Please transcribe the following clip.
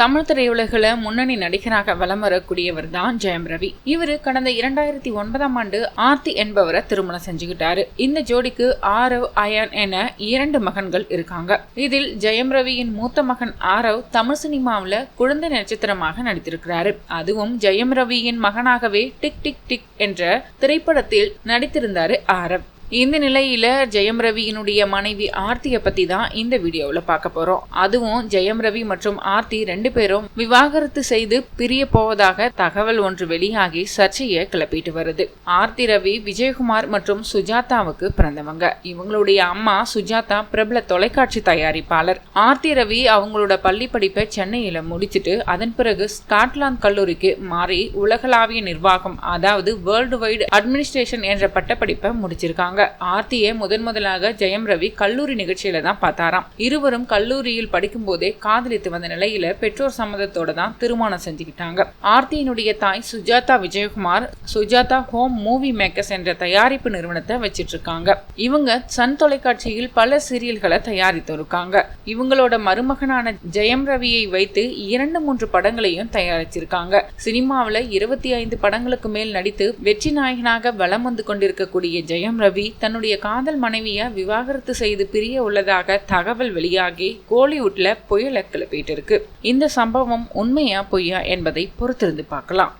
தமிழ் திரையுலகில் முன்னணி நடிகராக வலம் வரக்கூடியவர் தான் ஜெயம் ரவி. இவரு கடந்த 2009ஆம் ஆண்டு ஆர்த்தி என்பவரை திருமணம் செஞ்சுக்கிட்டாரு. இந்த ஜோடிக்கு ஆரவ், அயான் என 2 மகன்கள் இருக்காங்க. இதில் ஜெயம் ரவியின் மூத்த மகன் ஆரவ் தமிழ் சினிமாவில் குழந்தை நட்சத்திரமாக நடித்திருக்கிறாரு. அதுவும் ஜெயம் ரவியின் மகனாகவே டிக் டிக் டிக் என்ற திரைப்படத்தில் நடித்திருந்தாரு ஆரவ். இந்த நிலையில ஜெயம் ரவியினுடைய மனைவி ஆர்த்தியை பத்தி தான் இந்த வீடியோவில் பார்க்க போறோம். அதுவும் ஜெயம் ரவி மற்றும் ஆர்த்தி 2 பேரும் விவாகரத்து செய்து பிரிய போவதாக தகவல் ஒன்று வெளியாகி சர்ச்சையை கிளப்பிட்டு வருது. ஆர்த்தி ரவி விஜயகுமார் மற்றும் சுஜாதாவுக்கு பிறந்தவங்க. இவங்களுடைய அம்மா சுஜாதா பிரபல தொலைக்காட்சி தயாரிப்பாளர். ஆர்த்தி ரவி அவங்களோட பள்ளி படிப்பை சென்னையில முடிச்சுட்டு அதன் பிறகு ஸ்காட்லாந்து கல்லூரிக்கு மாறி உலகளாவிய நிர்வாகம், அதாவது வேர்ல்டு வைடு அட்மினிஸ்ட்ரேஷன் என்ற பட்டப்படிப்பை முடிச்சிருக்காங்க. ஆர்த்தியை முதலாக ஜெயம் ரவி கல்லூரி நிகழ்ச்சியில தான் பார்த்தாராம். இருவரும் கல்லூரியில் படிக்கும் போதே காதலித்து வந்த நிலையில பெற்றோர் சம்மதத்தோட தான் திருமணம் செஞ்சுக்கிட்டாங்க. ஆர்த்தியினுடைய தாய் Sujatha Vijayakumar Sujatha home movie makers என்ற தயாரிப்பு நிறுவனத்தை வச்சிட்டு இருக்காங்க. இவங்க சன் தொலைக்காட்சியில் பல சீரியல்களை தயாரித்து இருக்காங்க. இவங்களோட மருமகனான ஜெயம் ரவியை வைத்து 2-3 படங்களையும் தயாரிச்சிருக்காங்க. சினிமாவில் 25 படங்களுக்கு மேல் நடித்து வெற்றி நாயகனாக வலம் வந்து கொண்டிருக்கக்கூடிய ஜெயம் ரவி தன்னுடைய காதல் மனைவியை விவாகரத்து செய்து பிரிய உள்ளதாக தகவல் வெளியாகி கோலிவுட்ல புயலை கிளப்பிட்டு இருக்கு. இந்த சம்பவம் உண்மையா பொய்யா என்பதை பொறுத்திருந்து பார்க்கலாம்.